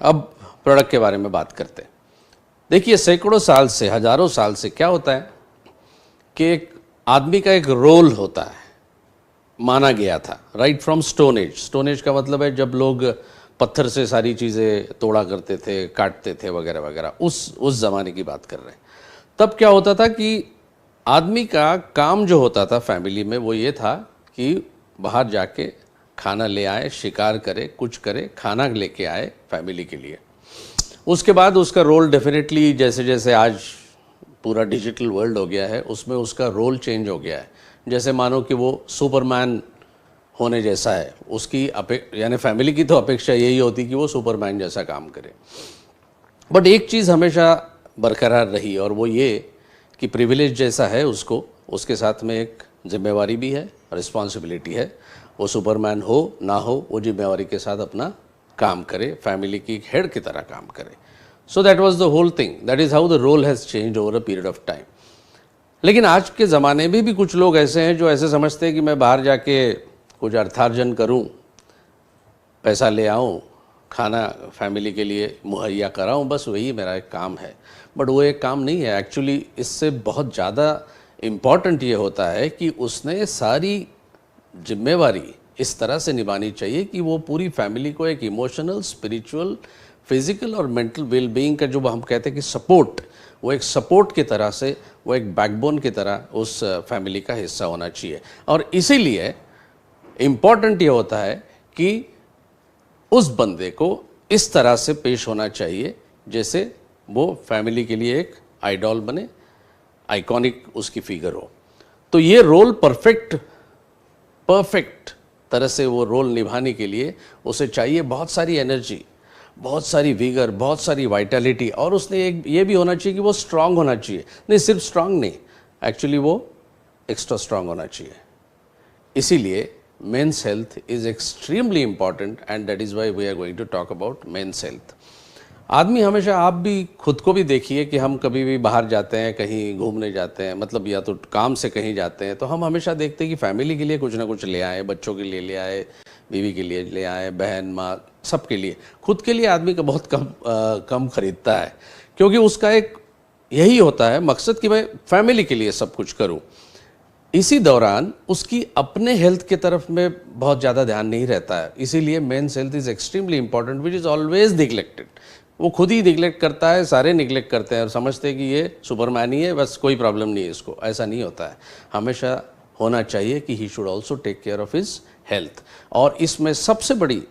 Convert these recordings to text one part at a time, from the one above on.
अब प्रोडक्ट के बारे में बात करते हैं। देखिए, सैकड़ों साल से, हजारों साल से क्या होता है कि एक आदमी का एक रोल होता है, माना गया था right from stone age. Stone age का मतलब है जब लोग पत्थर से सारी चीज़ें तोड़ा करते थे, काटते थे वगैरह वगैरह, उस ज़माने की बात कर रहे हैं। तब क्या होता था कि आदमी का काम जो होता था फैमिली में वो ये था कि बाहर जाके खाना ले आए, शिकार करे, कुछ करे, खाना लेके आए फैमिली के लिए। उसके बाद उसका रोल डेफिनेटली जैसे जैसे आज पूरा डिजिटल वर्ल्ड हो गया है उसमें उसका रोल चेंज हो गया है। जैसे मानो कि वो सुपरमैन होने जैसा है, उसकी यानी फैमिली की तो अपेक्षा यही होती कि वो सुपरमैन जैसा काम करे। बट एक चीज़ हमेशा बरकरार रही और वो ये कि प्रिविलेज जैसा है उसको, उसके साथ में एक जिम्मेवारी भी है, रिस्पॉन्सिबिलिटी है। वो सुपरमैन हो ना हो, वो जिम्मेवारी के साथ अपना काम करे, फैमिली की हेड की तरह काम करे। So that was the whole thing, that is how the role has change over a period of time. लेकिन आज के ज़माने में भी कुछ लोग ऐसे हैं जो ऐसे समझते हैं कि मैं बाहर जाके कुछ अर्थार्जन करूं, पैसा ले आऊं, खाना फैमिली के लिए मुहैया कराऊं, बस वही मेरा एक काम है। बट वो एक काम नहीं है एक्चुअली। इससे बहुत ज़्यादा इम्पॉर्टेंट ये होता है कि उसने सारी जिम्मेवारी इस तरह से निभानी चाहिए कि वो पूरी फैमिली को एक इमोशनल, स्पिरिचुअल, फिजिकल और मेंटल वेलबीइंग का जो हम कहते हैं कि सपोर्ट, वो एक सपोर्ट की तरह से, वो एक बैकबोन की तरह उस फैमिली का हिस्सा होना चाहिए। और इसीलिए इम्पॉर्टेंट ये होता है कि उस बंदे को इस तरह से पेश होना चाहिए जैसे वो फैमिली के लिए एक आइडॉल बने, आइकॉनिक उसकी फिगर हो। तो ये रोल परफेक्ट तरह से वो रोल निभाने के लिए उसे चाहिए बहुत सारी एनर्जी, बहुत सारी विगर, बहुत सारी वाइटलिटी, और उसने एक ये भी होना चाहिए कि वो स्ट्रांग होना चाहिए। नहीं, सिर्फ स्ट्रांग नहीं, एक्चुअली वो एक्स्ट्रा स्ट्रांग होना चाहिए। इसीलिए men's health is extremely important and that is why we are going to talk about men's health. आदमी हमेशा, आप भी खुद को भी देखिए कि हम कभी भी बाहर जाते हैं, कहीं घूमने जाते हैं, मतलब या तो काम से कहीं जाते हैं, तो हम हमेशा देखते हैं कि फैमिली के लिए कुछ ना कुछ ले आए, बच्चों के लिए ले आए, बीवी के लिए ले आए, बहन माँ, सबके लिए। खुद के लिए आदमी का बहुत कम खरीदता है, क्योंकि उसका एक यही होता है मकसद कि मैं फैमिली के लिए सब कुछ करूँ। इसी दौरान उसकी अपने हेल्थ की तरफ में बहुत ज़्यादा ध्यान नहीं रहता है। इसीलिए men's health is extremely important which is always neglected. वो खुद ही निगलेक्ट करता है, सारे निगलेक्ट करते हैं और समझते हैं कि ये सुपरमैन ही है, बस कोई प्रॉब्लम नहीं है इसको। ऐसा नहीं होता है। हमेशा होना चाहिए कि he should also take care of his health. और इसमें सबसे बड़ी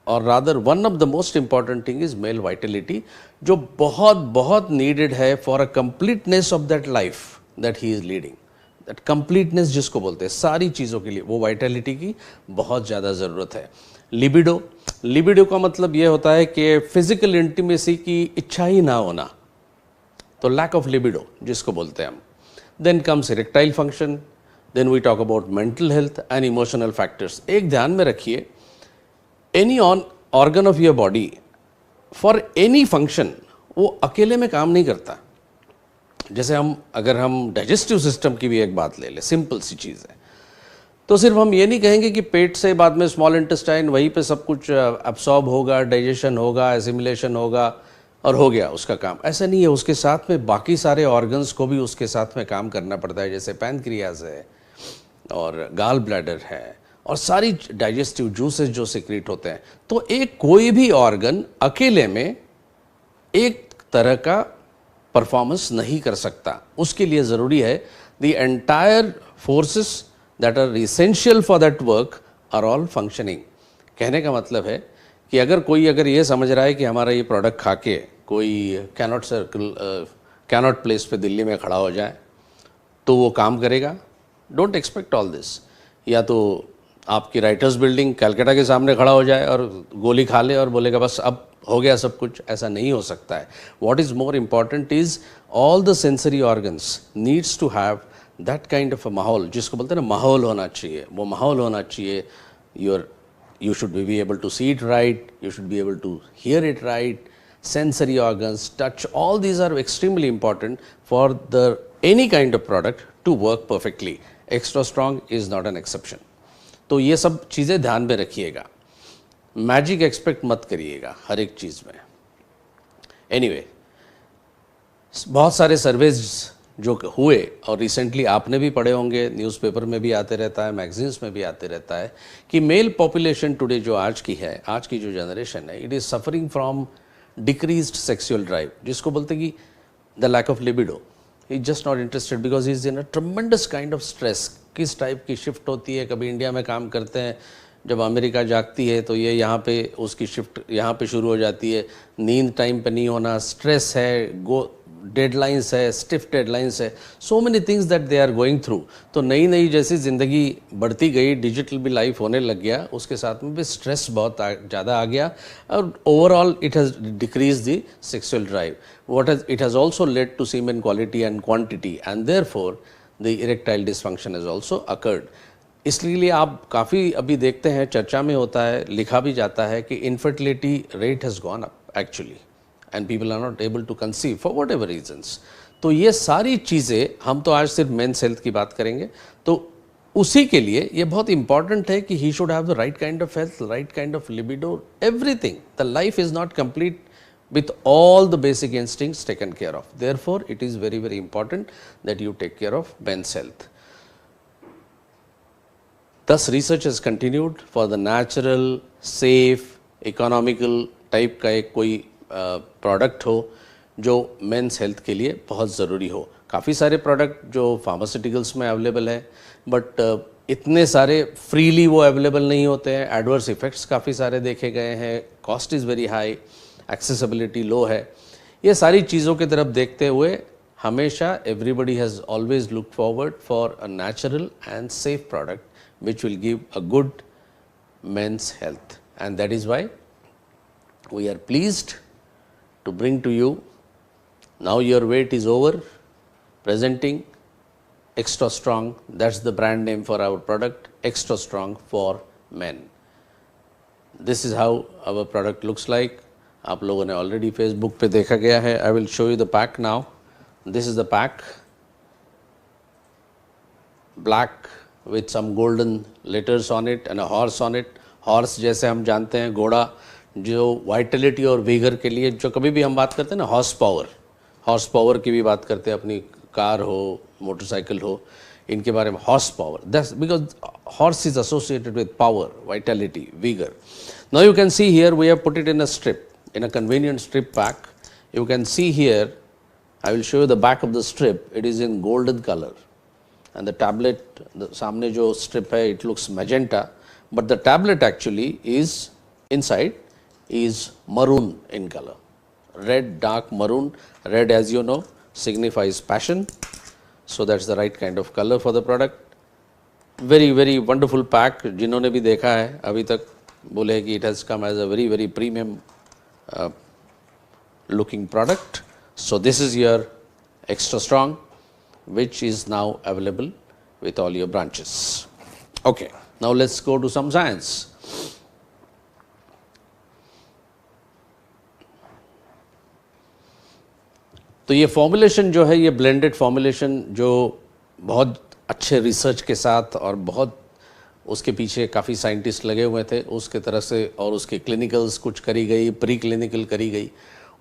और rather one of the most important thing is male vitality, जो बहुत बहुत नीडेड है for a completeness of that life that he is leading. That completeness जिसको बोलते हैं सारी चीज़ों के लिए, वो वाइटलिटी की बहुत ज़्यादा ज़रूरत है। लिबिडो का मतलब ये होता है कि फिजिकल इंटीमेसी की इच्छा ही ना होना, तो लैक ऑफ लिबिडो जिसको बोलते हैं हम। Then comes erectile function, then we talk about mental health and emotional factors. एक ध्यान में रखिए, any organ of your body for any function वो अकेले में काम नहीं करता। जैसे अगर हम डाइजेस्टिव सिस्टम की भी एक बात ले लें, सिंपल सी चीज़ है, तो सिर्फ हम ये नहीं कहेंगे कि पेट से बाद में स्मॉल इंटेस्टाइन, वहीं पे सब कुछ एब्सॉर्ब होगा, डाइजेशन होगा, एसिमिलेशन होगा और हो गया उसका काम। ऐसा नहीं है, उसके साथ में बाकी सारे ऑर्गन्स को भी उसके साथ में काम करना पड़ता है। जैसे पैनक्रियाज है और गाल ब्लैडर है और सारी डाइजेस्टिव जूसेस जो सिक्रीट होते हैं। तो एक कोई भी ऑर्गन अकेले में एक तरह का परफॉर्मेंस नहीं कर सकता। उसके लिए ज़रूरी है the entire forces that are essential for that work are all functioning। कहने का मतलब है कि अगर ये समझ रहा है कि हमारा ये प्रोडक्ट खा के कोई कैनॉट प्लेस पे दिल्ली में खड़ा हो जाए तो वो काम करेगा, डोंट एक्सपेक्ट ऑल दिस। या तो आपकी राइटर्स बिल्डिंग कलकत्ता के सामने खड़ा हो जाए और गोली खा ले और बोलेगा बस अब हो गया सब कुछ, ऐसा नहीं हो सकता है। What is more important is all the sensory organs needs to have that kind of a माहौल, जिसको बोलते हैं ना, माहौल होना चाहिए। वो माहौल होना चाहिए, you should be able to see it right, you should be able to hear it right, sensory organs, touch, all these are extremely important for any kind of product to work perfectly. Extra strong is not an exception. तो ये सब चीज़ें ध्यान में रखिएगा। Magic expect मत करिएगा हर एक चीज़ में। एनीवे, बहुत सारे सर्वेज जो हुए और रिसेंटली आपने भी पढ़े होंगे, न्यूज़पेपर में भी आते रहता है, मैगजीन्स में भी आते रहता है कि मेल पॉपुलेशन टुडे जो आज की है, आज की जो जनरेशन है, it is suffering from decreased sexual drive, जिसको बोलते कि the lack of libido. He is just not interested because he is in a tremendous kind of stress. किस टाइप की शिफ्ट होती है, कभी इंडिया में काम करते हैं, जब अमेरिका जागती है तो ये यहाँ पे उसकी शिफ्ट यहाँ पे शुरू हो जाती है, नींद टाइम पे नहीं होना, स्ट्रेस है, डेडलाइंस है, स्टिफ डेडलाइंस है, so many things that they are going through. तो नई नई जैसी ज़िंदगी बढ़ती गई, डिजिटल भी लाइफ होने लग गया, उसके साथ में भी स्ट्रेस बहुत ज़्यादा आ गया और overall it has decrease the sexual drive. what has it has also led to semen quality and quantity and therefore the erectile dysfunction has also occurred। इसलिए आप काफ़ी अभी देखते हैं, चर्चा में होता है, लिखा भी जाता है कि infertility rate has gone up actually and people are not able to conceive for whatever reasons। तो ये सारी चीज़ें, हम तो आज सिर्फ मेंस हेल्थ की बात करेंगे, तो उसी के लिए ये बहुत इंपॉर्टेंट है कि he should have the right kind of health, right kind of libido, everything. The life is not complete with all the basic instincts taken care of. Therefore, it is very, very important that you take care of men's health. Thus, research has continued for the natural, safe, economical type का एक कोई product हो जो men's health के लिए बहुत ज़रूरी हो। काफ़ी सारे product जो pharmaceuticals में available है, but इतने सारे freely वो available नहीं होते हैं, adverse effects काफ़ी सारे देखे गए हैं, cost is very high, accessibility low है। ये सारी चीज़ों की तरफ देखते हुए हमेशा everybody has always look forward for a natural and safe product which will give a good men's health, and that is why we are pleased to bring to you now your wait is over presenting Extra Strong. That's the brand name for our product, Extra Strong for men. This is how our product looks like. आप लोगों ने already Facebook पे देखा गया है. I will show you the pack now. This is the pack, black with some golden letters on it and a horse on it. Horse जैसे हम जानते हैं घोड़ा, जो वाइटलिटी और विगर के लिए, जो कभी भी हम बात करते हैं ना हॉर्स पावर की भी बात करते हैं, अपनी कार हो, मोटरसाइकिल हो, इनके बारे में horse power. That's because horse is associated with power, Vitality, vigour. Now you can see here we have put it in a strip, in a convenient strip pack. You can see here, I will show you the back of the strip. It is in golden color, and the tablet, the सामने जो strip है, it looks magenta, but the tablet actually is inside is maroon in color, red, dark maroon. Red, as you know, signifies passion, so that's the right kind of color for the product. Very very wonderful pack. जिन्होंने भी देखा है अभी तक बोले कि it has come as a very very premium looking product. So this is your Extra Strong, which is now available with all your branches. Okay, now let's go to some science. तो ये formulation जो है, ये blended formulation जो बहुत अच्छे research के साथ और बहुत उसके पीछे काफ़ी साइंटिस्ट लगे हुए थे उसके तरफ से, और उसके क्लिनिकल्स कुछ करी गई, प्री क्लिनिकल करी गई.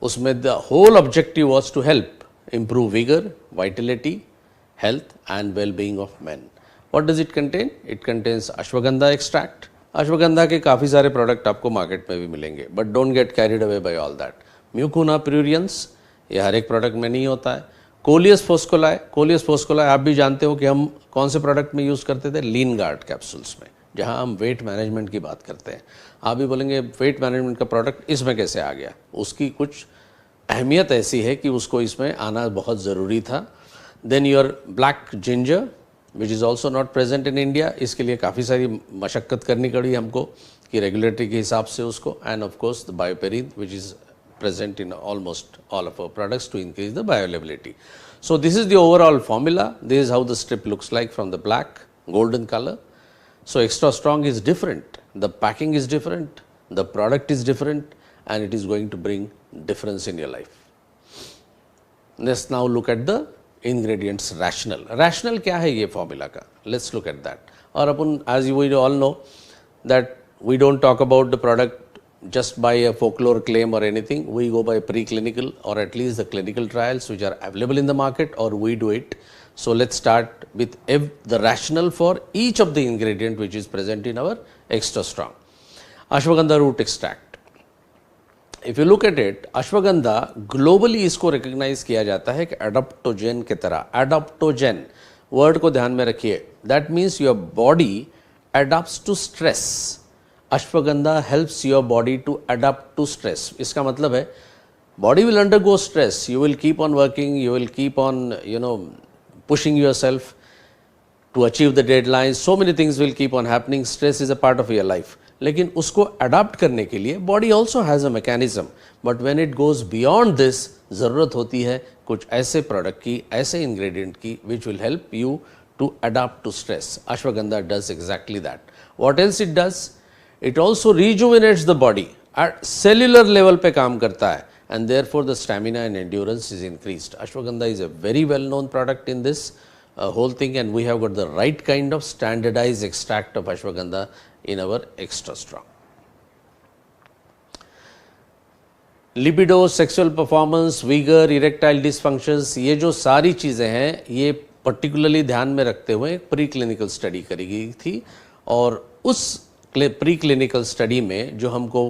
उसमें the whole objective was to help improve vigour, vitality, health and well being of man. What does it contain? It contains ashwagandha extract. Ashwagandha के काफ़ी सारे प्रोडक्ट आपको मार्केट में भी मिलेंगे, but don't get carried away by all that. Mucuna pruriens, ये हर एक प्रोडक्ट में नहीं होता है. कोलियस फोस्कोलाई, कोलियस फोस्कोलाई आप भी जानते हो कि हम कौन से प्रोडक्ट में यूज़ करते थे? लीन गार्ड कैप्सूल्स में, जहां हम वेट मैनेजमेंट की बात करते हैं. आप भी बोलेंगे वेट मैनेजमेंट का प्रोडक्ट इसमें कैसे आ गया? उसकी कुछ अहमियत ऐसी है कि उसको इसमें आना बहुत ज़रूरी था. Then your black ginger which is also not present in India. इसके लिए काफ़ी सारी मशक्क़त करनी पड़ी हमको कि रेगुलेटरी के हिसाब से उसको. And of course the bioperine which is present in almost all of our products to increase the bioavailability. So this is the overall formula. This is how the strip looks like from the black, golden color. So Extra Strong is different. The packing is different. The product is different, and it is going to bring difference in your life. Let's now look at the ingredients rationale. Rationale क्या है ये formula का? Let's look at that. और अपन, as we all know that we don't talk about the product just by a folklore claim or anything. We go by preclinical or at least the clinical trials which are available in the market, or we do it. So let's start with the rationale for each of the ingredient which is present in our extra strong. Ashwagandha root extract. If you look at it, ashwagandha globally इसको recognize किया जाता है कि adaptogen के तरह. Adaptogen word को ध्यान में रखिए. That means your body adapts to stress. Ashwagandha helps your body to adapt to stress. इसका मतलब है body will undergo stress. You will keep on working. You will keep on pushing yourself to achieve the deadlines. So many things will keep on happening. Stress is a part of your life. लेकिन उसको adapt करने के लिए body also has a mechanism, but when it goes beyond this, ज़रूरत होती है कुछ ऐसे प्रोडक्ट की, ऐसे इंग्रेडिएंट की which will help you to adapt to stress. Ashwagandha does exactly that. What else it does? It also rejuvenates the body. At cellular level पे काम करता है, and therefore the stamina and endurance is increased. Ashwagandha is a very well known product in this whole thing, and we have got the right kind of standardized extract of ashwagandha in our extra strong. Libido, sexual performance, vigor, erectile dysfunctions, ये जो सारी चीज़ें हैं ये particularly ध्यान में रखते हुए प्री क्लिनिकल स्टडी करी गई थी, और उस प्री क्लिनिकल स्टडी में जो हमको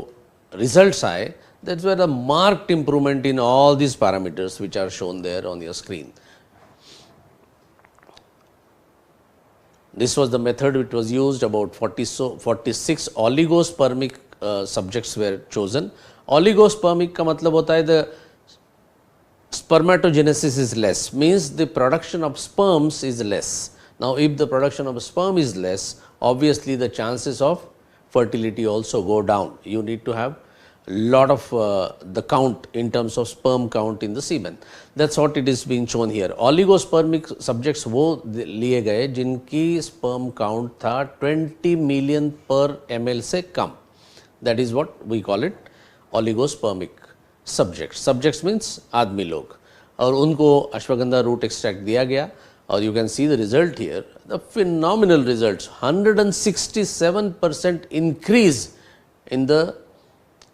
रिजल्ट्स आए, that's where the marked improvement in all these parameters which are shown there on your screen. This was the method which was used. About 46 oligospermic subjects were chosen. Oligospermic का मतलब होता है the spermatogenesis is less, means the production of sperms is less. Now if the production of sperm is less, obviously the chances of fertility also go down. You need to have lot of the count in terms of sperm count in the semen. That's what it is being shown here. Oligospermic subjects वो लिए गए जिनकी sperm count था 20 million per ml से कम. That is what we call it oligospermic subjects. Subjects means आदमी लोग, और उनको अश्वगंधा रूट एक्सट्रैक्ट दिया गया, और you can see the result here, the phenomenal results. 167% increase in the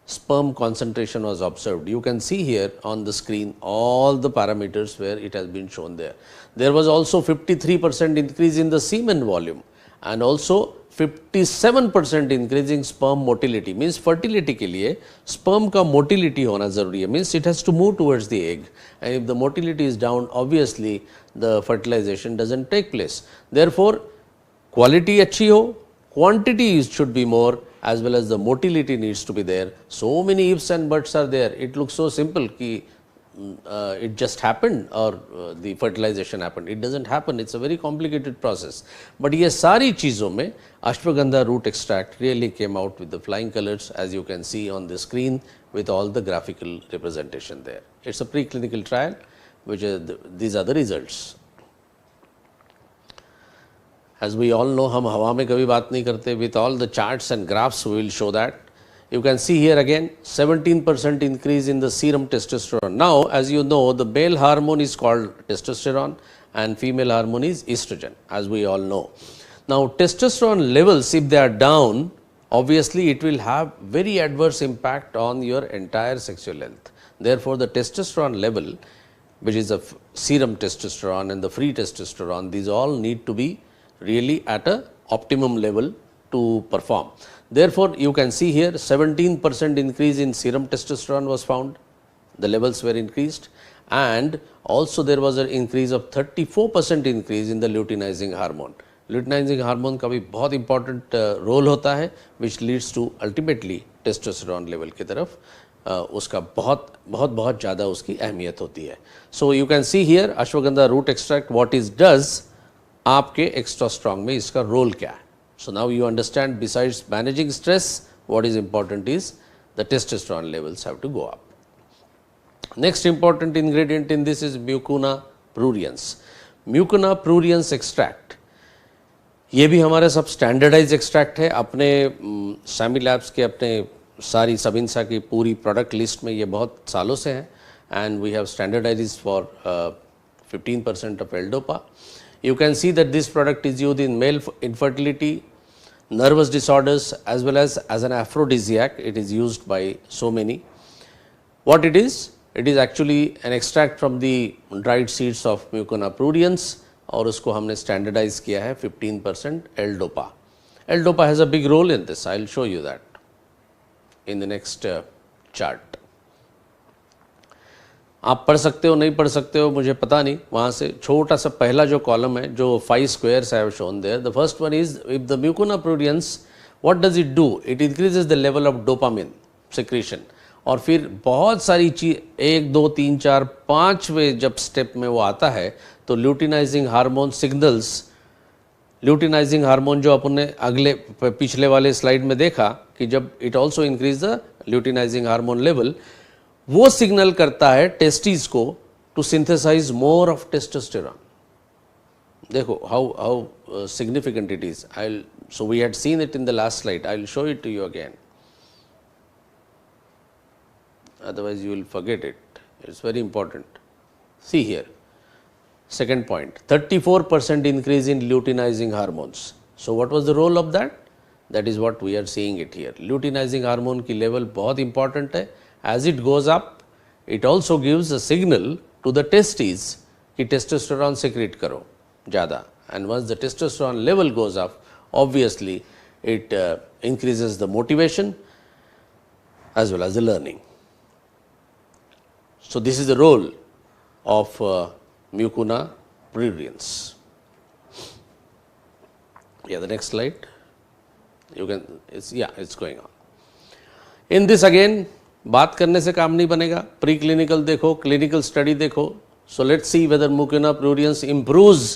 sperm concentration was observed. You can see here on the screen all the parameters where it has been shown there. There was also 53% increase in the semen volume, and also 57% increase in sperm motility. Means fertility के लिए sperm का motility होना जरूरी है. Means it has to move towards the egg, and if the motility is down, obviously the fertilization doesn't take place. Therefore, quality अच्छी हो, quantity should be more, as well as the motility needs to be there. So many ifs and buts are there. It looks so simple कि it just happened, or the fertilization happened. It doesn't happen. It's a very complicated process. But ये सारी चीज़ों में ashwagandha root extract really came out with the flying colors, as you can see on the screen with all the graphical representation there. It's a preclinical trial, which these are the results. As we all know, हम हवा में कभी बात नहीं करते. With all the charts and graphs, we will show that. You can see here again 17% increase in the serum testosterone. Now, as you know, the male hormone is called testosterone and female hormone is estrogen, as we all know. Now, testosterone levels, if they are down, obviously it will have very adverse impact on your entire sexual health. Therefore, the testosterone level, which is a serum testosterone and the free testosterone, these all need to be really at a optimum level to perform. Therefore, you can see here 17% increase in serum testosterone was found, the levels were increased, and also there was an increase of 34% increase in the luteinizing hormone. Luteinizing hormone का भी बहुत important role होता है, which leads to ultimately testosterone level की तरफ उसका बहुत ज़्यादा उसकी अहमियत होती है. So you can see here ashwagandha root extract what it does आपके एक्स्ट्रा स्ट्रॉन्ग में इसका रोल क्या है. So now you understand, besides managing stress, what is important is the testosterone levels have to go up. Next important ingredient in this is mucuna pruriens. Mucuna pruriens extract, ये भी हमारे सब standardise extract है. अपने Sami labs के अपने सारी सबिंसा की पूरी प्रोडक्ट लिस्ट में ये बहुत सालों से हैं, and we have standardize for 15% of L-DOPA. You can see that this product is used in male infertility, nervous disorders, as well as an aphrodisiac. It is used by so many. What it is? It is actually an extract from the dried seeds of Mucuna pruriens और उसको हमने standardize किया है 15% L-DOPA. L-DOPA has a big role in this. I'll show you that in the next chart. आप पढ़ सकते हो नहीं पढ़ सकते हो मुझे पता नहीं. वहाँ से छोटा सा पहला जो कॉलम है जो 5 squares I have shown there. The first one is if the Mucuna pruriens, what does it do? It increases the level of dopamine secretion. और फिर बहुत सारी चीज 1, 2, 3, 4, 5वें जब स्टेप में वो आता है तो luteinizing hormone signals, luteinizing hormone जो अपन ने अगले पिछले वाले स्लाइड में देखा कि जब it also increase the luteinizing hormone level, वो सिग्नल करता है टेस्टिस को to synthesize more of testosterone. देखो how significant it is. So we had seen it in the last slide. I will show it to you again, otherwise you will forget it. It's very important. See here, second point, 34% increase in luteinizing hormones. So what was the role of that? That is what we are seeing it here. Luteinizing hormone की level बहुत important है. As it goes up, it also gives a signal to the testes कि testosterone secrete करो ज़्यादा. And once the testosterone level goes up, obviously it increases the motivation as well as the learning. So this is the role of Mucuna pruriens. Yeah, the next slide. You can, it's going on. In this again, बात करने से काम नहीं बनेगा. Preclinical देखो, clinical study देखो. So let's see whether Mucuna pruriens improves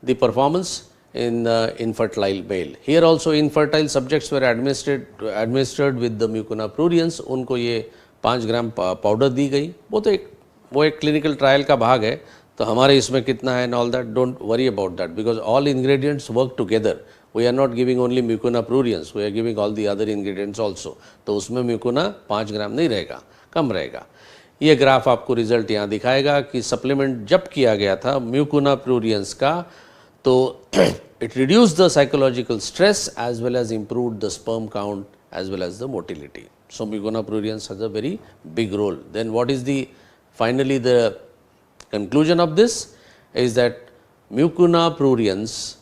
the performance in infertile male. Here also infertile subjects were administered with the Mucuna pruriens. उनको ये 5 ग्राम पाउडर दी गई. वो एक क्लिनिकल ट्रायल का भाग है. तो हमारे इसमें कितना है and all that, don't worry about that because all ingredients work together. We are not giving only mucuna pruriens, we are giving all the other ingredients also. तो उसमें म्यूकोना 5 ग्राम नहीं रहेगा, कम रहेगा. ये ग्राफ आपको रिजल्ट यहाँ दिखाएगा कि सप्लीमेंट जब किया गया था म्यूकोना प्रूरियंस का तो it reduce the psychological stress as well as improve the sperm count as well as the motility. So Mucuna pruriens has a very big role. Then what is finally the conclusion of this is that Mucuna pruriens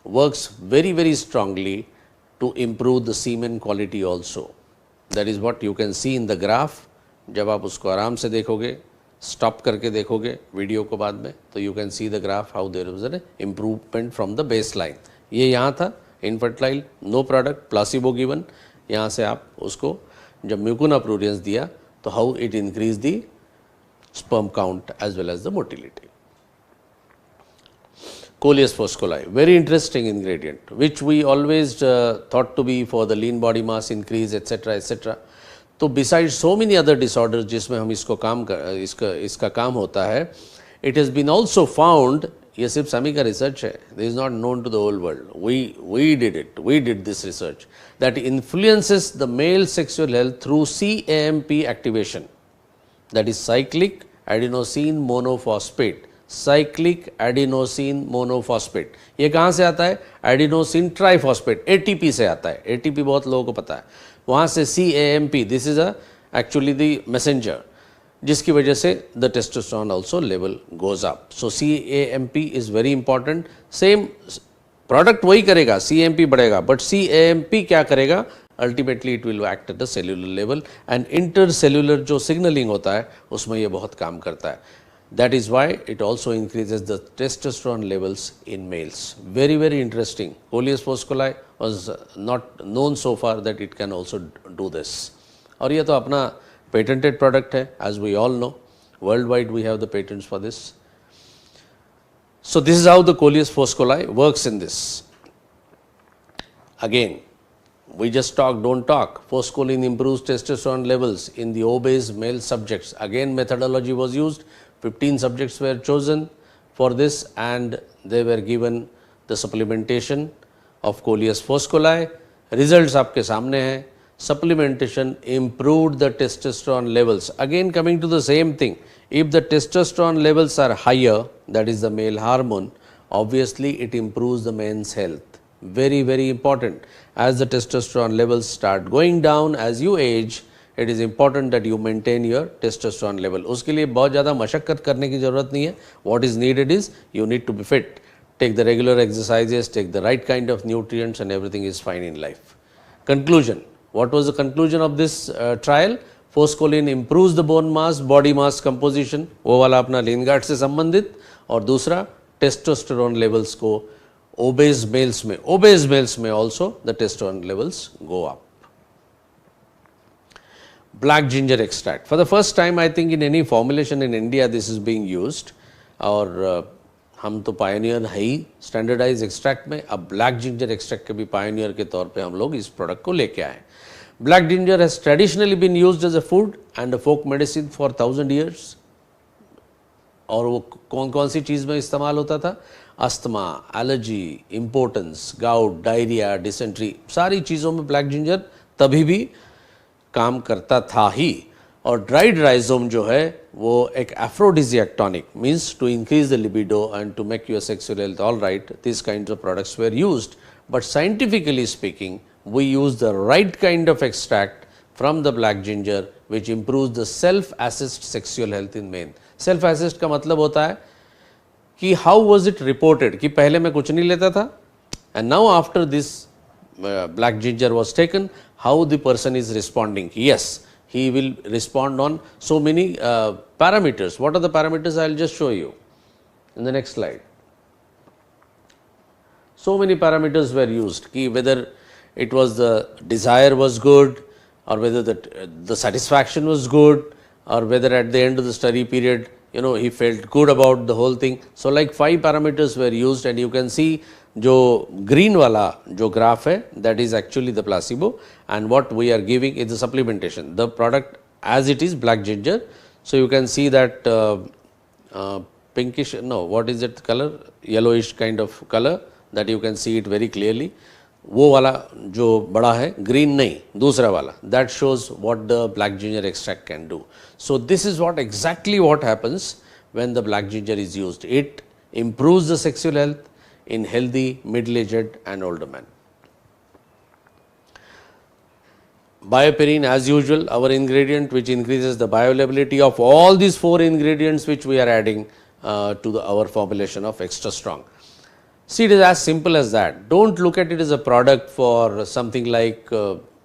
works very, very strongly to improve the semen quality also. That is what you can see in the graph. जब आप उसको आराम से देखोगे, stop करके देखोगे video को बाद में, तो you can see the graph how there was an improvement from the baseline. ये यहाँ था infertile, no product, placebo given. यहाँ से आप उसको जब Mucuna pruriens दिया तो how it increased the sperm count as well as the motility. Coleus foscoli, very interesting ingredient which we always thought to be for the lean body mass increase etc etc. तो besides so many other disorders जिसमें हम इसका काम होता है, it has been also found, ये सिर्फ समी का रिसर्च है, this is not known to the whole world, we did this research, that influences the male sexual health through CAMP activation, that is cyclic adenosine monophosphate. cyclic adenosine monophosphate ये कहाँ से आता है? adenosine triphosphate, ATP से आता है. ATP बहुत लोगों को पता है. वहाँ से CAMP, this is actually the messenger, जिसकी वजह से the testosterone also level goes up. So CAMP is very important. Same product वही करेगा, CAMP बढ़ेगा, but CAMP क्या करेगा? Ultimately it will act at the cellular level and intercellular जो signaling होता है उसमें ये बहुत काम करता है. That is why it also increases the testosterone levels in males. Very, very interesting. Coleus foscoli was not known so far that it can also do this. और ये तो अपना patented product है, as we all know. Worldwide we have the patents for this. So this is how the Coleus foscoli works in this. Again, we just talk, don't talk. Foscolin improves testosterone levels in the obese male subjects. Again, methodology was used. 15 subjects were chosen for this and they were given the supplementation of Coleus foscoli. Results आपके सामने हैं. Supplementation improved the testosterone levels. Again coming to the same thing. If the testosterone levels are higher, that is the male hormone, obviously it improves the man's health. very very important. As the testosterone levels start going down as you age, it is important that you maintain your testosterone level. उसके लिए बहुत ज़्यादा मशक्क़त करने की ज़रूरत नहीं है. What is needed is you need to be fit, take the regular exercises, take the right kind of nutrients, and everything is fine in life. Conclusion. What was the conclusion of this trial? फोस्कोलिन improves the bone mass, body mass composition, वो वाला अपना लिनगार्ड से संबंधित, और दूसरा testosterone levels को obese males में also the testosterone levels go up. Black ginger extract. For the first time I think in any formulation in India this is being used, और हम तो पायनियर है ही स्टैंडर्डाइज एक्सट्रैक्ट में, अब black ginger extract के भी Pioneer के तौर पे हम लोग इस प्रोडक्ट को लेके आए. Black ginger has traditionally been used as a food and a folk medicine for 1000 years. और वो कौन कौन सी चीज़ में इस्तेमाल होता था? Asthma, allergy, importance, gout, diarrhoea, dysentery, सारी चीज़ों में ब्लैक जिंजर तभी भी काम करता था ही. और ड्राइड राइजोम जो है वो एक aphrodisiac tonic, means to increase the libido and to make your sexual health all right. This kind of products were used, but scientifically speaking we use the right kind of extract from the black ginger which improves the self assist sexual health in men. Self assist का मतलब होता है कि how was it reported, कि पहले मैं कुछ नहीं लेता था and now after this black ginger was taken, how the person is responding. Yes, he will respond on so many parameters. What are the parameters? I will just show you in the next slide. So many parameters were used, ki whether it was the desire was good, or whether the satisfaction was good, or whether at the end of the study period, you know, he felt good about the whole thing. So like 5 parameters were used, and you can see जो green वाला जो graph है that is actually the placebo, and what we are giving is the supplementation. The product as it is black ginger, so you can see that pinkish, no, what is it color, yellowish kind of color, that you can see it very clearly. वो वाला जो बड़ा है green नहीं, दूसरा वाला, that shows what the black ginger extract can do. So this is what exactly what happens when the black ginger is used. It improves the sexual health in healthy middle-aged and older men. Bioperine, as usual, our ingredient which increases the bioavailability of all these 4 ingredients which we are adding to our formulation of extra strong. See, it is as simple as that. Don't look at it as a product for something like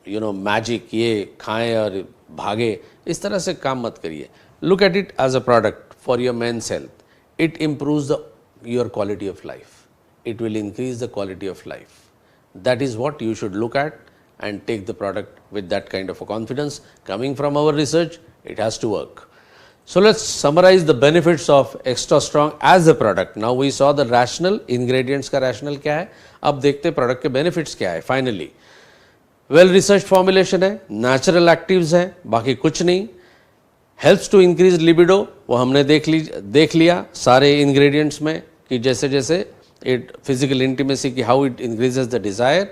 you know, magic, ये खाएं और भागे, इस तरह से काम मत करिए. Look at it as a product for your men's health. It improves your quality of life. It will increase the quality of life. That is what you should look at and take the product with that kind of a confidence. Coming from our research, it has to work. So let's summarize the benefits of Extra Strong as a product. Now we saw the rational, ingredients का rational क्या है, अब देखते product के benefits क्या है. Finally, well researched formulation है, natural actives है, बाकी कुछ नहीं. Helps to increase libido, वो हमने देख लिया सारे ingredients में कि जैसे जैसे it physical intimacy ki how it increases the desire.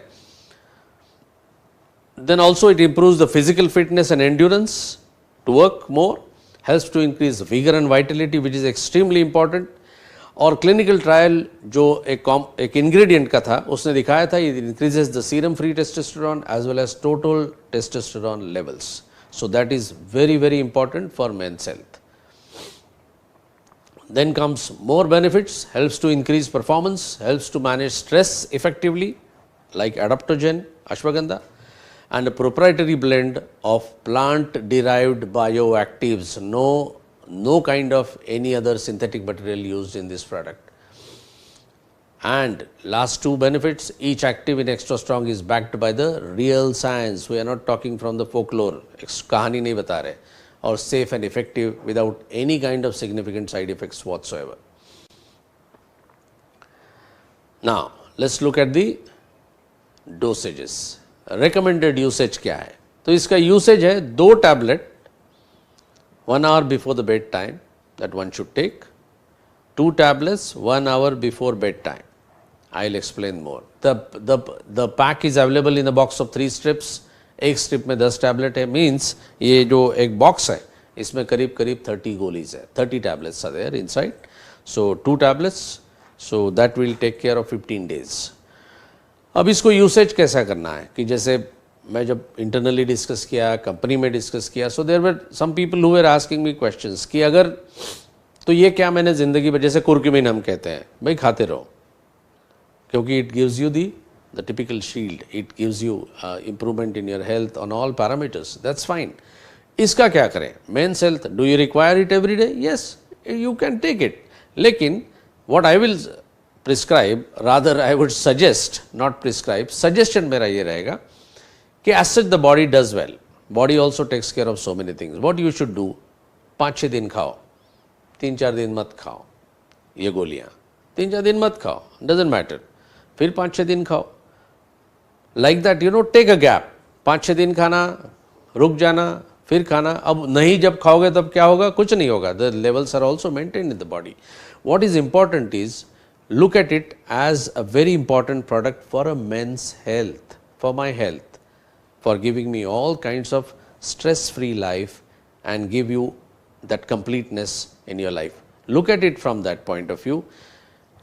Then also it improves the physical fitness and endurance to work more, helps to increase vigor and vitality, which is extremely important. और clinical trial जो एक ingredient का था उसने दिखाया था it increases the serum free testosterone as well as total testosterone levels. So that is very very important for men's health. Then comes more benefits, helps to increase performance, helps to manage stress effectively like adaptogen, ashwagandha, and a proprietary blend of plant derived bioactives. No kind of any other synthetic material used in this product. And last 2 benefits, each active in Extra Strong is backed by the real science. We are not talking from the folklore, कहानी नहीं बता रहे, or safe and effective without any kind of significant side effects whatsoever. Now, let's look at the dosages. Recommended usage क्या है? तो इसका usage है 2 tablet 1 hour before the bedtime that one should take, 2 tablets 1 hour before bedtime. I'll explain more. The pack is available in a box of 3 strips. एक strip में 10 tablet है, means ये जो एक बॉक्स है इसमें करीब करीब 30 गोलीज है, 30 tablets are there inside. So 2 tablets, so that will take care of 15 days. अब इसको यूसेज कैसा करना है कि जैसे मैं जब इंटरनली डिस्कस किया, कंपनी में डिस्कस किया, so there were some people who were asking me questions कि अगर तो ये क्या मैंने ज़िंदगी में, जैसे कुरकुमिन हम कहते हैं, भाई खाते रहो क्योंकि it gives you the typical shield, it gives you improvement in your health on all parameters, that's fine. इसका क्या करें? Men's health, do you require it every day? Yes, you can take it, लेकिन what I will prescribe, rather I would suggest, not prescribe, suggestion मेरा ये रहेगा कि as such the body does well, body also takes care of so many things. What you should do, 5-6 दिन खाओ, 3-4 दिन मत खाओ ये गोलियाँ, 3-4 दिन मत खाओ, doesn't matter, फिर 5-6 दिन खाओ, like that, you know, take a gap, 5-6 दिन खाना, रुक जाना, फिर खाना। अब नहीं जब खाओगे तब क्या होगा? कुछ नहीं होगा, the levels are also maintained in the body. What is important is, look at it as a very important product for a man's health, for my health, for giving me all kinds of stress-free life and give you that completeness in your life. Look at it from that point of view.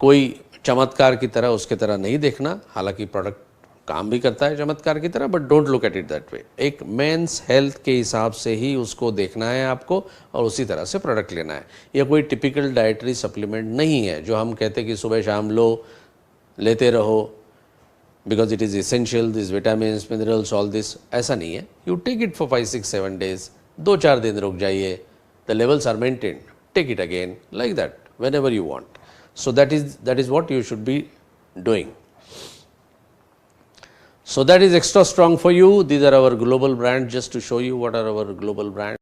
कोई चमत्कार की तरह उसके तरह नहीं देखना, हालांकि product काम भी करता है चमत्कार की तरह, but don't look at it that way. एक मेंस हेल्थ के हिसाब से ही उसको देखना है आपको और उसी तरह से प्रोडक्ट लेना है। यह कोई टिपिकल डाइटरी सप्लीमेंट नहीं है जो हम कहते हैं कि सुबह शाम लो, लेते रहो, because it is essential, these vitamins, minerals, all this, ऐसा नहीं है। You take it for 5, 6, 7 days, 2-4 दिन रुक जाइए, the levels are maintained, take it again, like that, whenever you want. So that is what you should be doing. So that is extra strong for you. These are our global brands, just to show you what are our global brands.